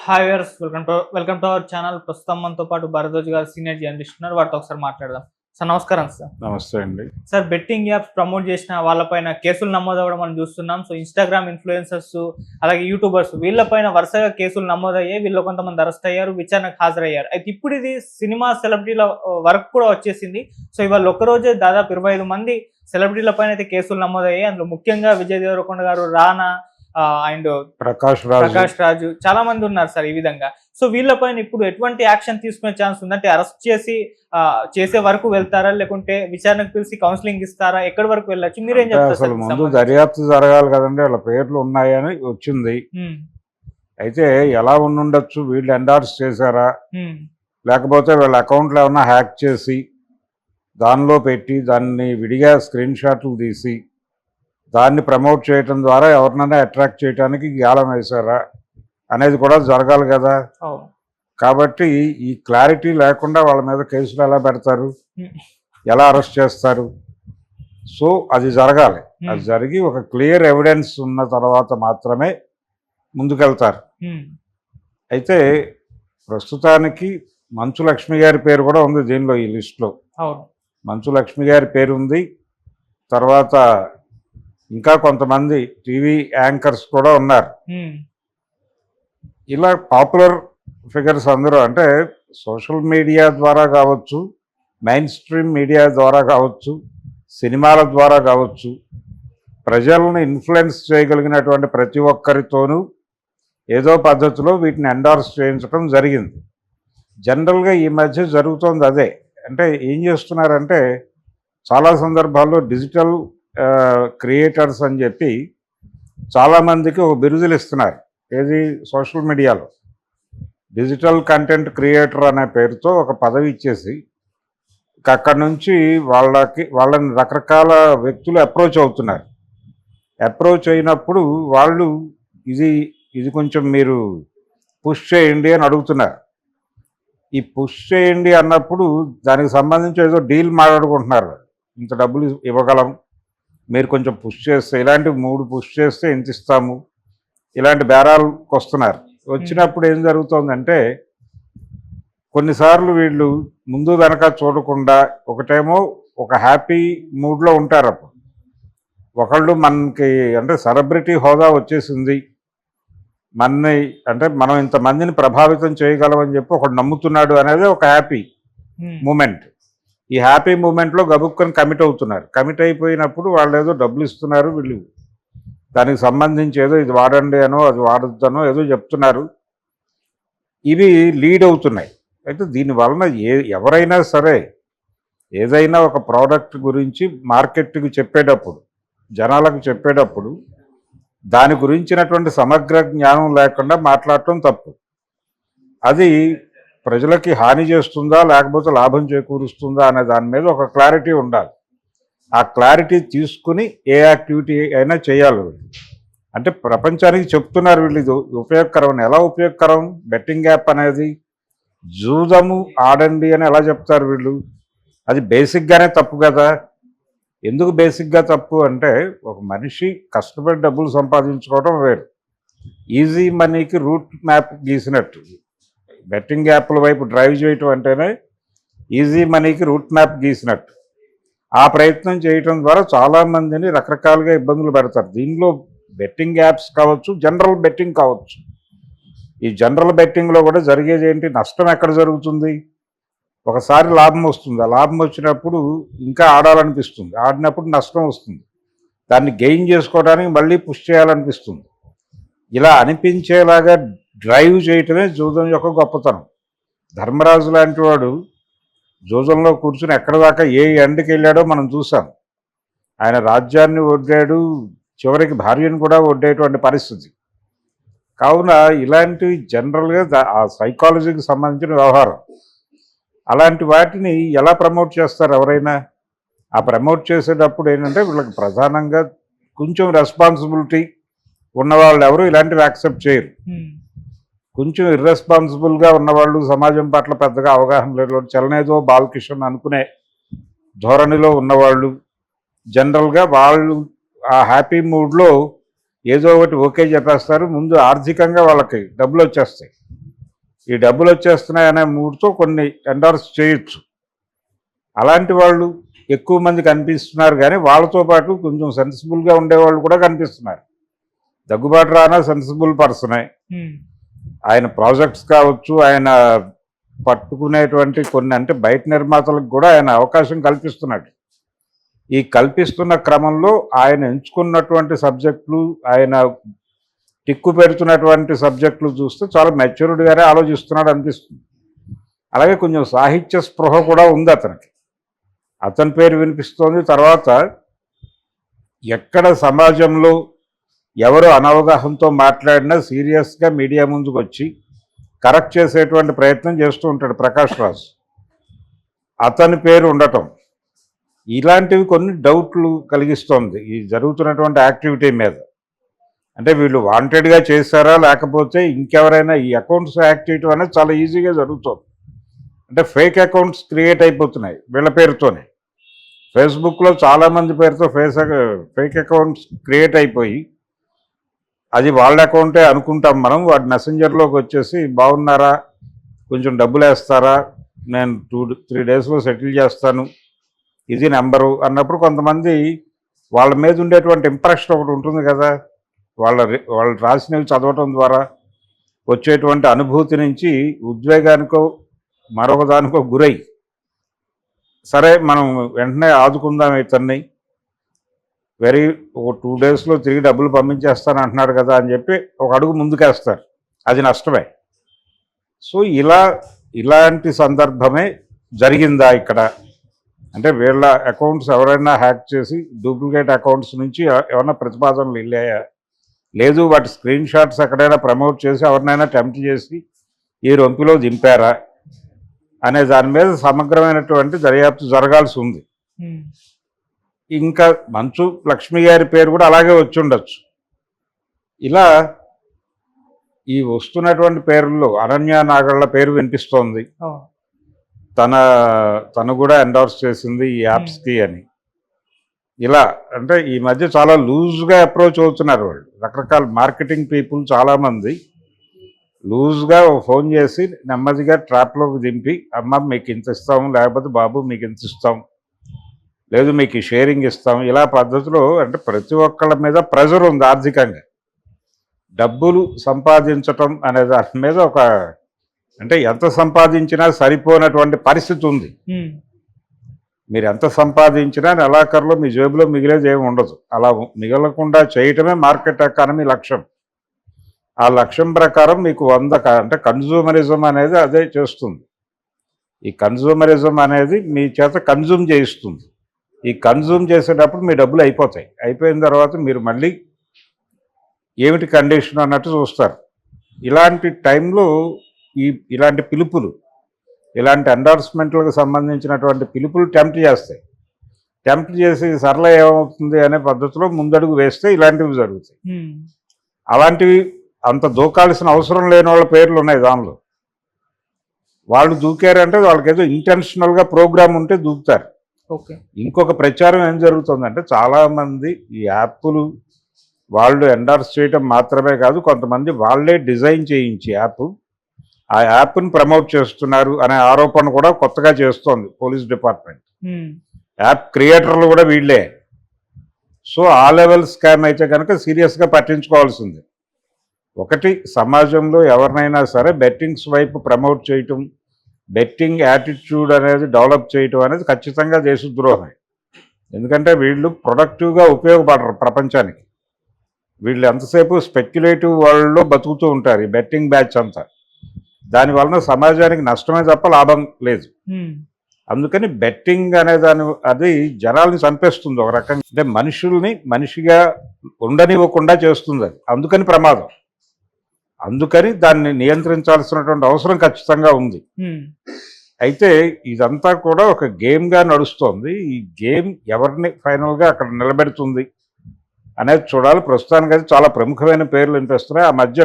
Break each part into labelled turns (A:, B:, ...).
A: Hi viewers, welcome to our channel. ప్రస్తుతం మనతో పాటు భరద్వాజ్ గారు సీనియర్ జర్నలిస్ట్ ఉన్నారు. వారితో ఒకసారి మాట్లాడదాం. సార్ నమస్కారం. సార్
B: నమస్తే అండి.
A: సార్, బెట్టింగ్ యాప్స్ ప్రమోట్ చేసిన వాళ్ళపైన కేసులు నమోదవ్వడం మనం చూస్తున్నాం. సో ఇన్స్టాగ్రామ్ ఇన్ఫ్లుయెన్సర్స్, అలాగే యూట్యూబర్స్, వీళ్ళపైన వరుసగా కేసులు నమోదయ్యాయి. వీళ్ళు కొంతమంది అరెస్ట్ అయ్యారు, విచారణకు హాజరయ్యారు. అయితే ఇప్పుడు ఇది సినిమా సెలబ్రిటీల వరకు కూడా వచ్చేసింది. సో ఇవాళ ఒక్కరోజే దాదాపు 25 మంది సెలబ్రిటీల పైన అయితే కేసులు నమోదయ్యాయి. అందులో ముఖ్యంగా విజయ్ దేవరకొండ గారు, రానా అండ్
B: ప్రకాష్
A: రాజు చాలా మంది ఉన్నారు సార్. ఈ విధంగా సో వీళ్ళపైన ఇప్పుడు ఎటువంటి యాక్షన్ తీసుకునే ఛాన్స్ ఉందంటే, అరెస్ట్ చేసే వరకు వెళ్తారా, లేకుంటే విచారణకు పిలిచి కౌన్సిలింగ్ ఇస్తారా, ఎక్కడి వరకు వెళ్ళచ్చు? మీరేం చెప్తారు?
B: ముందు దర్యాప్తు జరగాలి కదండి. వాళ్ళ పేర్లు ఉన్నాయని వచ్చింది. అయితే ఎలా ఉండుండొచ్చు? వీళ్ళు ఎండార్స్ చేశారా, లేకపోతే వీళ్ళ అకౌంట్లో ఏమన్నా హ్యాక్ చేసి దానిలో పెట్టి దాన్ని విడిగా స్క్రీన్ షాట్లు తీసి దాన్ని ప్రమోట్ చేయటం ద్వారా ఎవరినైనా అట్రాక్ట్ చేయడానికి గ్యాలం వేశారా అనేది కూడా జరగాలి కదా. కాబట్టి ఈ క్లారిటీ లేకుండా వాళ్ళ మీద కేసులు ఎలా పెడతారు, ఎలా అరెస్ట్ చేస్తారు? సో అది జరగాలి. అది జరిగి ఒక క్లియర్ ఎవిడెన్స్ ఉన్న తర్వాత మాత్రమే ముందుకెళ్తారు. అయితే ప్రస్తుతానికి మంచు లక్ష్మి గారి పేరు కూడా ఉంది దీనిలో, ఈ లిస్టులో. మంచు లక్ష్మి గారి పేరు ఉంది. తర్వాత ఇంకా కొంతమంది టీవీ యాంకర్స్ కూడా ఉన్నారు. ఇలా పాపులర్ ఫిగర్స్ అందరూ, అంటే సోషల్ మీడియా ద్వారా కావచ్చు, మెయిన్ స్ట్రీమ్ మీడియా ద్వారా కావచ్చు, సినిమాల ద్వారా కావచ్చు, ప్రజలను ఇన్ఫ్లుయెన్స్ చేయగలిగినటువంటి ప్రతి ఒక్కరితోనూ ఏదో పద్ధతిలో వీటిని ఎండార్స్ చేయించడం జరిగింది. జనరల్గా ఈ మధ్య జరుగుతోంది అదే. అంటే ఏం చేస్తున్నారంటే, చాలా సందర్భాల్లో డిజిటల్ క్రియేటర్స్ అని చెప్పి చాలామందికి ఒక బిరుదులు ఇస్తున్నారు. ఏది? సోషల్ మీడియాలో డిజిటల్ కంటెంట్ క్రియేటర్ అనే పేరుతో ఒక పదవి ఇచ్చేసి అక్కడి నుంచి వాళ్ళని రకరకాల వ్యక్తులు అప్రోచ్ అవుతున్నారు. అప్రోచ్ అయినప్పుడు వాళ్ళు ఇది కొంచెం మీరు పుష్ చేయండి అని అడుగుతున్నారు. ఈ పుష్ చేయండి అన్నప్పుడు దానికి సంబంధించి ఏదో డీల్ మాట్లాడుకుంటున్నారు. ఇంత డబ్బులు ఇవ్వగలం, మీరు కొంచెం పుష్ చేస్తే, ఇలాంటి 3 పుష్ చేస్తే ఎంత ఇస్తాము, ఇలాంటి బేరాలకు వస్తున్నారు. వచ్చినప్పుడు ఏం జరుగుతుందంటే, కొన్నిసార్లు వీళ్ళు ముందు వెనక చూడకుండా, ఒకటేమో ఒక హ్యాపీ మూడ్లో ఉంటారు. అప్పుడు ఒకళ్ళు మనకి అంటే సెలబ్రిటీ హోదా వచ్చేసింది, అంటే మనం ఇంతమందిని ప్రభావితం చేయగలమని చెప్పి ఒకడు నమ్ముతున్నాడు అనేది ఒక హ్యాపీ మూమెంట్. ఈ హ్యాపీ మూమెంట్లో గబుక్కని కమిట్ అవుతున్నారు. కమిట్ అయిపోయినప్పుడు వాళ్ళు ఏదో డబ్బులు ఇస్తున్నారు, వీళ్ళు దానికి సంబంధించి ఏదో ఇది వాడండి అనో అది వాడొద్దనో ఏదో చెప్తున్నారు. ఇవి లీడ్ అవుతున్నాయి. అయితే దీనివలన ఎవరైనా సరే ఏదైనా ఒక ప్రోడక్ట్ గురించి మార్కెట్కి చెప్పేటప్పుడు, జనాలకు చెప్పేటప్పుడు దాని గురించినటువంటి సమగ్ర జ్ఞానం లేకుండా మాట్లాడటం తప్పు. అది ప్రజలకి హాని చేస్తుందా లేకపోతే లాభం చేకూరుస్తుందా అనే దాని మీద ఒక క్లారిటీ ఉండాలి. ఆ క్లారిటీ తీసుకుని ఏ యాక్టివిటీ అయినా చేయాలి. అంటే ప్రపంచానికి చెప్తున్నారు వీళ్ళు ఇది ఉపయోగకరం అని. ఎలా ఉపయోగకరం? బెట్టింగ్ యాప్ అనేది జూదము ఆడండి అని ఎలా చెప్తారు వీళ్ళు? అది బేసిక్గానే తప్పు కదా. ఎందుకు బేసిక్గా తప్పు అంటే, ఒక మనిషి కష్టపడి డబ్బులు సంపాదించుకోవడం వేరు, ఈజీ మనీకి రూట్ మ్యాప్ గీసినట్టు. బెట్టింగ్ యాప్ల వైపు డ్రైవ్ చేయటం అంటేనే ఈజీ మనీకి రూట్ మ్యాప్ గీసినట్టు. ఆ ప్రయత్నం చేయటం ద్వారా చాలామందిని రకరకాలుగా ఇబ్బందులు పెడతారు. దీనిలో బెట్టింగ్ యాప్స్ కావచ్చు, జనరల్ బెట్టింగ్ కావచ్చు. ఈ జనరల్ బెట్టింగ్లో కూడా జరిగేది ఏంటి? నష్టం ఎక్కడ జరుగుతుంది? ఒకసారి లాభం వస్తుంది. ఆ లాభం వచ్చినప్పుడు ఇంకా ఆడాలనిపిస్తుంది, ఆడినప్పుడు నష్టం వస్తుంది. దాన్ని గెయిన్ చేసుకోవడానికి మళ్ళీ పుష్ చేయాలనిపిస్తుంది. ఇలా అనిపించేలాగా డ్రైవ్ చేయటమే జూదం యొక్క గొప్పతనం. ధర్మరాజు లాంటి వాడు జూదంలో కూర్చుని ఎక్కడి దాకా ఏ ఎండ్కి వెళ్ళాడో మనం చూసాం. ఆయన రాజ్యాన్ని ఒడ్డాడు, చివరికి భార్యను కూడా ఒడ్డేటువంటి పరిస్థితి. కావున ఇలాంటివి జనరల్గా ఆ సైకాలజీకి సంబంధించిన వ్యవహారం. అలాంటి వాటిని ఎలా ప్రమోట్ చేస్తారు ఎవరైనా? ఆ ప్రమోట్ చేసేటప్పుడు ఏంటంటే, వీళ్ళకి ప్రధానంగా కొంచెం రెస్పాన్సిబిలిటీ ఉన్నవాళ్ళు ఎవరు ఇలాంటివి యాక్సెప్ట్ చేయరు. కొంచెం ఇర్రెస్పాన్సిబుల్గా ఉన్నవాళ్ళు, సమాజం పట్ల పెద్దగా అవగాహన లేని, చలనేదో బాలకిషన్ అనుకునే ధోరణిలో ఉన్నవాళ్ళు, జనరల్గా వాళ్ళు ఆ హ్యాపీ మూడ్లో ఏదో ఒకటి ఓకే చెప్పేస్తారు. ముందు ఆర్థికంగా వాళ్ళకి డబ్బులు వచ్చేస్తాయి. ఈ డబ్బులు వచ్చేస్తున్నాయి అనే మూడుతో కొన్ని ఎండార్స్ చేయొచ్చు. అలాంటి వాళ్ళు ఎక్కువ మంది కనిపిస్తున్నారు, కానీ వాళ్ళతో పాటు కొంచెం సెన్సిబుల్గా ఉండేవాళ్ళు కూడా కనిపిస్తున్నారు. దగ్గుబాటు రానా సెన్సిబుల్ పర్సనే. ఆయన ప్రాజెక్ట్స్ కావచ్చు, ఆయన పట్టుకునేటువంటి కొన్ని అంటే బయట నిర్మాతలకు కూడా ఆయన అవకాశం కల్పిస్తున్నాడు. ఈ కల్పిస్తున్న క్రమంలో ఆయన ఎంచుకున్నటువంటి సబ్జెక్టులు, ఆయన టిక్కు పెడుతున్నటువంటి సబ్జెక్టులు చూస్తే చాలా మెచ్యూర్డ్గానే ఆలోచిస్తున్నాడు అనిపిస్తుంది. అలాగే కొంచెం సాహిత్య స్పృహ కూడా ఉంది అతనికి. అతని పేరు వినిపిస్తోంది. తర్వాత ఎక్కడ సమాజంలో ఎవరు అనవగాహనతో మాట్లాడినా సీరియస్గా మీడియా ముందుకు వచ్చి కరెక్ట్ చేసేటువంటి ప్రయత్నం చేస్తూ ఉంటాడు ప్రకాష్ రాజ్. అతని పేరు ఉండటం ఇలాంటివి కొన్ని డౌట్లు కలిగిస్తోంది ఈ జరుగుతున్నటువంటి యాక్టివిటీ మీద. అంటే వీళ్ళు వాంటెడ్గా చేశారా, లేకపోతే ఇంకెవరైనా ఈ అకౌంట్స్ యాక్ట్ చేయటం అనేది చాలా ఈజీగా జరుగుతుంది. అంటే ఫేక్ అకౌంట్స్ క్రియేట్ అయిపోతున్నాయి వీళ్ళ పేరుతోనే. ఫేస్బుక్లో చాలామంది పేరుతో ఫేక్ అకౌంట్స్ క్రియేట్ అయిపోయి అది వాళ్ళ అకౌంటే అనుకుంటాం మనం. వాడి మెసెంజర్లోకి వచ్చేసి బాగున్నారా, కొంచెం డబ్బులు వేస్తారా, నేను 2-3 డేస్లో సెటిల్ చేస్తాను, ఇది నెంబరు అన్నప్పుడు కొంతమంది వాళ్ళ మీద ఉండేటువంటి ఇంప్రెషన్ ఒకటి ఉంటుంది కదా, వాళ్ళు రాసినవి చదవటం ద్వారా వచ్చేటువంటి అనుభూతి నుంచి ఉద్వేగానికో మరొక దానికో గురై, సరే మనం వెంటనే ఆదుకుందాం ఇతన్ని, ఒక 2 డేస్లో తిరిగి డబ్బులు పంపించేస్తాను అంటున్నాడు కదా అని చెప్పి ఒక అడుగు ముందుకేస్తారు. అది నష్టమే. సో ఇలాంటి సందర్భమే జరిగిందా ఇక్కడ? అంటే వీళ్ళ అకౌంట్స్ ఎవరైనా హ్యాక్ చేసి డూప్లికేట్ అకౌంట్స్ నుంచి ఏమైనా ప్రతిపాదనలు వెళ్ళాయా, లేదు వాటి స్క్రీన్ షాట్స్ ఎక్కడైనా ప్రమోట్ చేసి ఎవరినైనా టెంప్ట్ చేసి ఈ రొంపిలో దింపారా అనే దాని మీద సమగ్రమైనటువంటి దర్యాప్తు జరగాల్సి ఉంది. ఇంకా మంచు లక్ష్మి గారి పేరు కూడా అలాగే వచ్చి ఉండొచ్చు. ఇలా ఈ వస్తున్నటువంటి పేర్లలో అనన్య నాగళ్ళ పేరు వినిపిస్తోంది. తను కూడా ఎండోర్స్ చేసింది ఈ యాప్స్కి అని. ఇలా అంటే ఈ మధ్య చాలా లూజ్గా అప్రోచ్ అవుతున్నారు వాళ్ళు. రకరకాల మార్కెటింగ్ పీపుల్ చాలామంది లూజ్గా ఫోన్ చేసి నెమ్మదిగా ట్రాప్లోకి దింపి, అమ్మ మీకు ఇంత ఇస్తాము, లేకపోతే బాబు మీకు ఇంత ఇస్తాం, లేదు మీకు షేరింగ్ ఇస్తాం, ఇలా పద్ధతిలో. అంటే ప్రతి ఒక్కళ్ళ మీద ప్రెజర్ ఉంది ఆర్థికంగా. డబ్బులు సంపాదించటం అనే దాని మీద అంటే ఎంత సంపాదించినా సరిపోనటువంటి పరిస్థితి ఉంది. మీరు ఎంత సంపాదించినా నెలాఖరులో మీ జేబులో మిగిలేది ఏమి ఉండదు. అలా మిగలకుండా చేయటమే మార్కెట్ ఎకానమీ లక్ష్యం. ఆ లక్ష్యం ప్రకారం మీకు అంటే కన్జ్యూమరిజం అనేది అదే చేస్తుంది. ఈ కన్జ్యూమరిజం అనేది మీ చేత కన్జ్యూమ్ చేయిస్తుంది. ఈ కన్జ్యూమ్ చేసేటప్పుడు మీ డబ్బులు అయిపోతాయి. అయిపోయిన తర్వాత మీరు మళ్ళీ ఏమిటి కండిషన్ అన్నట్టు చూస్తారు. ఇలాంటి టైంలో ఇలాంటి పిలుపులు, ఇలాంటి ఎండార్స్మెంట్లకు సంబంధించినటువంటి పిలుపులు టెంప్ట్ చేస్తాయి. టెంప్ట్ చేసి సరళ ఏమవుతుంది అనే పద్ధతిలో ముందడుగు వేస్తే ఇలాంటివి జరుగుతాయి. అలాంటివి అంత దూకాల్సిన అవసరం లేని వాళ్ళ పేర్లు ఉన్నాయి దానిలో. వాళ్ళు దూకారంటే వాళ్ళకేదో ఇంటెన్షనల్గా ప్రోగ్రామ్ ఉంటే దూకుతారు. ఇంకొక ప్రచారం ఏం జరుగుతుందంటే చాలామంది ఈ యాప్లు వాళ్ళు ఎండార్స్ చేయటం మాత్రమే కాదు, కొంతమంది వాళ్ళే డిజైన్ చేయించి ఆ యాప్ని ప్రమోట్ చేస్తున్నారు అనే ఆరోపణ కూడా కొత్తగా చేస్తోంది పోలీస్ డిపార్ట్మెంట్. యాప్ క్రియేటర్లు కూడా వీళ్ళే. సో ఆ లెవెల్ స్కామ్ అయితే కనుక సీరియస్గా పట్టించుకోవాల్సింది. ఒకటి, సమాజంలో ఎవరినైనా సరే బెట్టింగ్స్ వైపు ప్రమోట్ చేయటం, బెట్టింగ్ యాటిట్యూడ్ అనేది డెవలప్ చేయటం అనేది ఖచ్చితంగా దేశద్రోహమే. ఎందుకంటే వీళ్ళు ప్రొడక్టివ్గా ఉపయోగపడరు ప్రపంచానికి. వీళ్ళు ఎంతసేపు స్పెక్యులేటివ్ వరల్డ్లో బతుకుతూ ఉంటారు ఈ బెట్టింగ్ బ్యాచ్ అంతా. దానివలన సమాజానికి నష్టమే తప్ప లాభం లేదు. అందుకని బెట్టింగ్ అనే అది జనాల్ని చంపేస్తుంది ఒక రకంగా. అంటే మనుషుల్ని మనిషిగా ఉండనివ్వకుండా చేస్తుంది అది. అందుకని ప్రమాదం. అందుకని దాన్ని నియంత్రించాల్సినటువంటి అవసరం ఖచ్చితంగా ఉంది. అయితే ఇదంతా కూడా ఒక గేమ్గా నడుస్తోంది. ఈ గేమ్ ఎవరిని ఫైనల్గా అక్కడ నిలబెడుతుంది అనేది చూడాలి. ప్రస్తుతానికి అయితే చాలా ప్రముఖమైన పేర్లు వినిపిస్తున్నాయి. ఆ మధ్య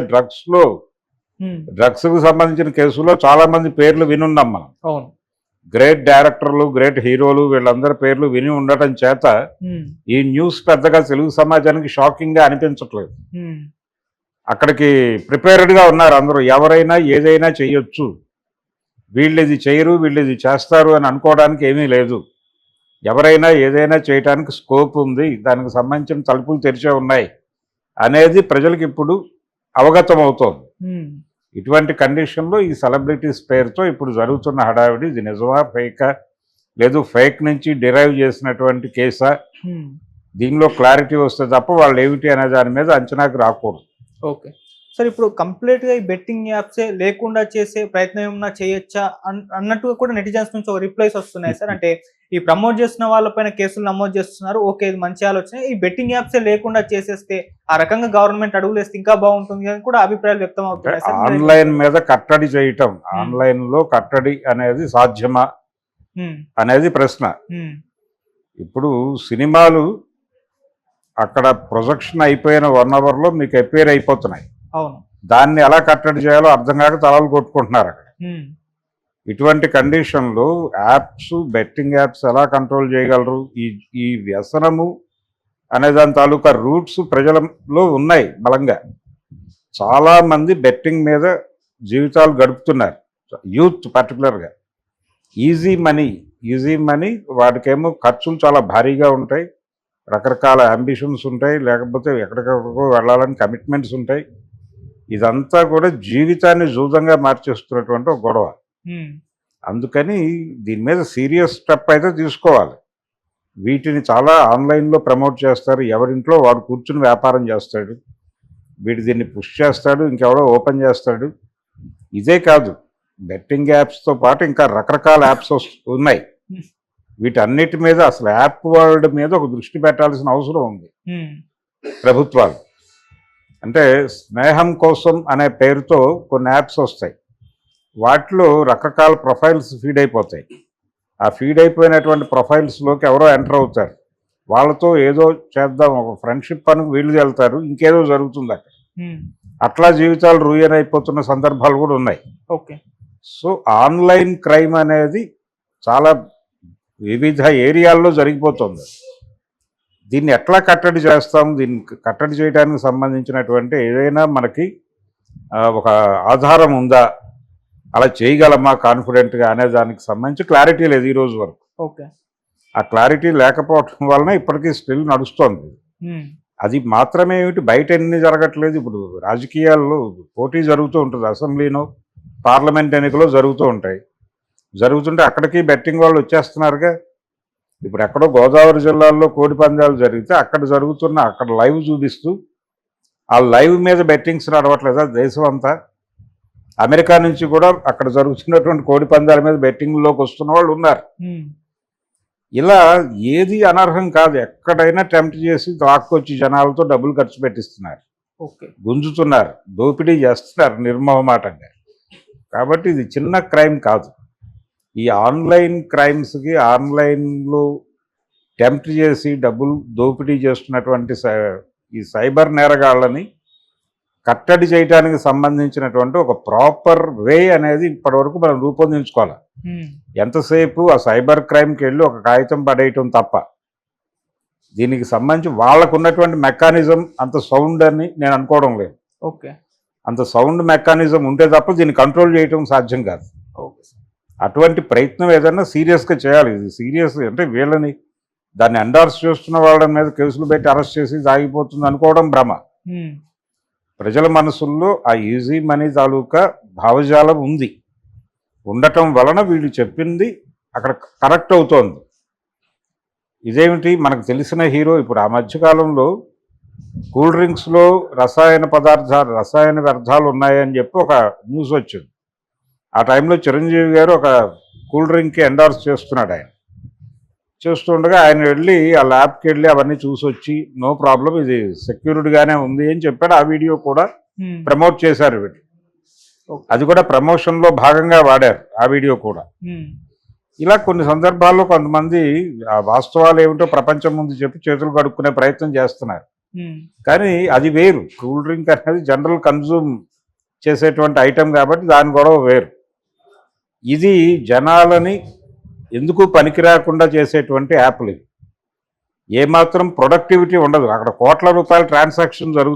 B: డ్రగ్స్కు సంబంధించిన కేసులో చాలా మంది పేర్లు వినున్నాం మనం. గ్రేట్ డైరెక్టర్లు, గ్రేట్ హీరోలు, వీళ్ళందరి పేర్లు విని ఉండటం చేత ఈ న్యూస్ పెద్దగా తెలుగు సమాజానికి షాకింగ్ గా అనిపించట్లేదు. అక్కడికి ప్రిపేర్డ్గా ఉన్నారు అందరూ. ఎవరైనా ఏదైనా చేయొచ్చు, వీళ్ళు ఇది చేయరు వీళ్ళు ఇది చేస్తారు అని అనుకోవడానికి ఏమీ లేదు. ఎవరైనా ఏదైనా చేయడానికి స్కోప్ ఉంది, దానికి సంబంధించిన తలుపులు తెరిచే ఉన్నాయి అనేది ప్రజలకు ఇప్పుడు అవగతం అవుతోంది. ఇటువంటి కండిషన్లో ఈ సెలబ్రిటీస్ పేరుతో ఇప్పుడు జరుగుతున్న హడావిడి, ఇది నిజమా ఫేకా, లేదు ఫేక్ నుంచి డిరైవ్ చేసినటువంటి కేసా, దీనిలో క్లారిటీ వస్తే తప్ప వాళ్ళు ఏమిటి అనే దాని మీద అంచనాకు రాకూడదు.
A: ఓకే సార్, ఇప్పుడు కంప్లీట్గా ఈ బెట్టింగ్ యాప్సే లేకుండా చేసే ప్రయత్నం ఏమన్నా చేయొచ్చా అన్నట్టుగా కూడా నెటిజన్స్ నుంచి ఒక రిప్లైస్ వస్తున్నాయి సార్. అంటే ఈ ప్రమోట్ చేస్తున్న వాళ్ళపైన కేసులు నమోదు చేస్తున్నారు, ఓకే ఇది మంచి ఆలోచన, ఈ బెట్టింగ్ యాప్సే లేకుండా చేసేస్తే ఆ రకంగా గవర్నమెంట్ అడుగులు వేస్తే ఇంకా బాగుంటుంది అని కూడా అభిప్రాయాలు వ్యక్తం అవుతున్నాయి సార్.
B: ఆన్లైన్ మీద కట్టడి చేయటం, ఆన్లైన్లో కట్టడి అనేది సాధ్యమా అనేది ప్రశ్న. ఇప్పుడు సినిమాలు అక్కడ ప్రొజెక్షన్ అయిపోయిన 1 అవర్లో మీకు అపేర్ అయిపోతున్నాయి.
A: అవును,
B: దాన్ని ఎలా కట్టడి చేయాలో అర్థం కాక తలలు కొట్టుకుంటున్నారు అక్కడ. ఇటువంటి కండిషన్లో యాప్స్, బెట్టింగ్ యాప్స్ ఎలా కంట్రోల్ చేయగలరు? ఈ వ్యసనము అనే దాని తాలూకా రూట్స్ ప్రజలలో ఉన్నాయి బలంగా. చాలామంది బెట్టింగ్ మీద జీవితాలు గడుపుతున్నారు, యూత్ పర్టికులర్గా. ఈజీ మనీ వాటికేమో ఖర్చులు చాలా భారీగా ఉంటాయి, రకరకాల అంబిషన్స్ ఉంటాయి, లేకపోతే ఎక్కడికక్కడికో వెళ్ళాలని కమిట్మెంట్స్ ఉంటాయి. ఇదంతా కూడా జీవితాన్ని జూదంగా మార్చేస్తున్నటువంటి ఒక గొడవ. అందుకని దీని మీద సీరియస్ స్టెప్ అయితే తీసుకోవాలి. వీటిని చాలా ఆన్లైన్లో ప్రమోట్ చేస్తారు, ఎవరింట్లో వాడు కూర్చుని వ్యాపారం చేస్తాడు, వీడు దీన్ని పుష్ చేస్తాడు, ఇంకెవడో ఓపెన్ చేస్తాడు. ఇదే కాదు, బెట్టింగ్ యాప్స్తో పాటు ఇంకా రకరకాల యాప్స్ ఉన్నాయి. వీటన్నిటి మీద అసలు యాప్ వరల్డ్ మీద ఒక దృష్టి పెట్టాల్సిన అవసరం ఉంది ప్రభుత్వాలు. అంటే స్నేహం కోసం అనే పేరుతో కొన్ని యాప్స్ వస్తాయి, వాటిలో రకరకాల ప్రొఫైల్స్ ఫీడ్ అయిపోతాయి. ఆ ఫీడ్ అయిపోయినటువంటి ప్రొఫైల్స్లోకి ఎవరో ఎంటర్ అవుతారు, వాళ్ళతో ఏదో చేద్దాం, ఒక ఫ్రెండ్షిప్ అని వీళ్ళు వెళ్తారు, ఇంకేదో జరుగుతుంది అక్కడ. అట్లా జీవితాలు రూయన్ అయిపోతున్న సందర్భాలు కూడా ఉన్నాయి.
A: ఓకే,
B: సో ఆన్లైన్ క్రైమ్ అనేది చాలా వివిధ ఏరియాల్లో జరిగిపోతుంది. దీన్ని ఎట్లా కట్టడి చేస్తాం? దీన్ని కట్టడి చేయడానికి సంబంధించినటువంటి ఏదైనా మనకి ఒక ఆధారం ఉందా, అలా చేయగలమా కాన్ఫిడెంట్గా అనే దానికి సంబంధించి క్లారిటీ లేదు ఈ రోజు వరకు.
A: ఓకే,
B: ఆ క్లారిటీ లేకపోవడం వలన ఇప్పటికీ స్టిల్ నడుస్తోంది. అది మాత్రమే ఏమిటి, బయట ఎన్ని జరగట్లేదు. ఇప్పుడు రాజకీయాల్లో పోటీ జరుగుతూ ఉంటుంది, అసెంబ్లీనో పార్లమెంట్ ఎన్నికలు జరుగుతూ ఉంటాయి. జరుగుతుంటే అక్కడికి బెట్టింగ్ వాళ్ళు వచ్చేస్తున్నారుగా. ఇప్పుడు ఎక్కడో గోదావరి జిల్లాల్లో కోడి పందాలు జరిగితే అక్కడ లైవ్ చూపిస్తూ ఆ లైవ్ మీద బెట్టింగ్స్ నడవట్లేదా దేశం అంతా? అమెరికా నుంచి కూడా అక్కడ జరుగుతున్నటువంటి కోడి పందాల మీద బెట్టింగ్లోకి వస్తున్న వాళ్ళు ఉన్నారు. ఇలా ఏది అనర్హం కాదు, ఎక్కడైనా టెంప్ట్ చేసి దాక్కొచ్చి జనాలతో డబ్బులు ఖర్చు పెట్టిస్తున్నారు, గుంజుతున్నారు, దోపిడీ చేస్తున్నారు నిర్మోహమాటంగా. కాబట్టి ఇది చిన్న క్రైమ్ కాదు. ఈ ఆన్లైన్ క్రైమ్స్కి, ఆన్లైన్లో టెంప్ట్ చేసి డబ్బులు దోపిడీ చేస్తున్నటువంటి ఈ సైబర్ నేరగాళ్ళని కట్టడి చేయడానికి సంబంధించినటువంటి ఒక ప్రాపర్ వే అనేది ఇప్పటివరకు మనం రూపొందించుకోవాలి. ఎంతసేపు ఆ సైబర్ క్రైమ్కి వెళ్ళి ఒక కాగితం పడేయటం తప్ప, దీనికి సంబంధించి వాళ్ళకు ఉన్నటువంటి మెకానిజం అంత సౌండ్ అని నేను అనుకోవడం లేదు.
A: ఓకే,
B: అంత సౌండ్ మెకానిజం ఉంటే తప్ప దీన్ని కంట్రోల్ చేయటం సాధ్యం కాదు. అటువంటి ప్రయత్నం ఏదైనా సీరియస్గా చేయాలి. ఇది సీరియస్ అంటే వీళ్ళని దాన్ని ఎండార్స్ చేస్తున్న వాళ్ళ మీద కేసులు పెట్టి అరెస్ట్ చేసి సాగిపోతుంది అనుకోవడం భ్రమ. ప్రజల మనసుల్లో ఆ ఈజీ మనీ తాలూకా భావజాలం ఉంది, ఉండటం వలన వీళ్ళు చెప్పింది అక్కడ కరెక్ట్ అవుతోంది. ఇదేమిటి, మనకు తెలిసిన హీరో ఇప్పుడు ఆ మధ్యకాలంలో కూల్ డ్రింక్స్లో రసాయన వ్యర్థాలు ఉన్నాయని చెప్పి ఒక న్యూస్ వచ్చింది. ఆ టైంలో చిరంజీవి గారు ఒక కూల్ డ్రింక్కి ఎండార్స్ చేస్తున్నాడు. ఆయన చేస్తుండగా ఆయన వెళ్ళి ఆ ల్యాబ్కి వెళ్ళి అవన్నీ చూసి వచ్చి నో ప్రాబ్లం, ఇది సెక్యూర్డ్గానే ఉంది అని చెప్పాడు. ఆ వీడియో కూడా ప్రమోట్ చేశారు వీళ్ళు. అది కూడా ప్రమోషన్లో భాగంగా వాడారు ఆ వీడియో కూడా. ఇలా కొన్ని సందర్భాల్లో కొంతమంది ఆ వాస్తవాలు ఏమిటో ప్రపంచం ముందు చెప్పి చేతులు కడుక్కునే ప్రయత్నం చేస్తున్నారు. కానీ అది వేరు. కూల్ డ్రింక్ అనేది జనరల్ కన్జ్యూమ్ చేసేటువంటి ఐటెం కాబట్టి దాని గొడవ వేరు. ఇది జనాలని ఎందుకు పనికి రాకుండా చేసేటువంటి యాప్లు. ఇవి ఏమాత్రం ప్రొడక్టివిటీ ఉండదు. అక్కడ కోట్ల రూపాయల ట్రాన్సాక్షన్ జరుగుతుంది.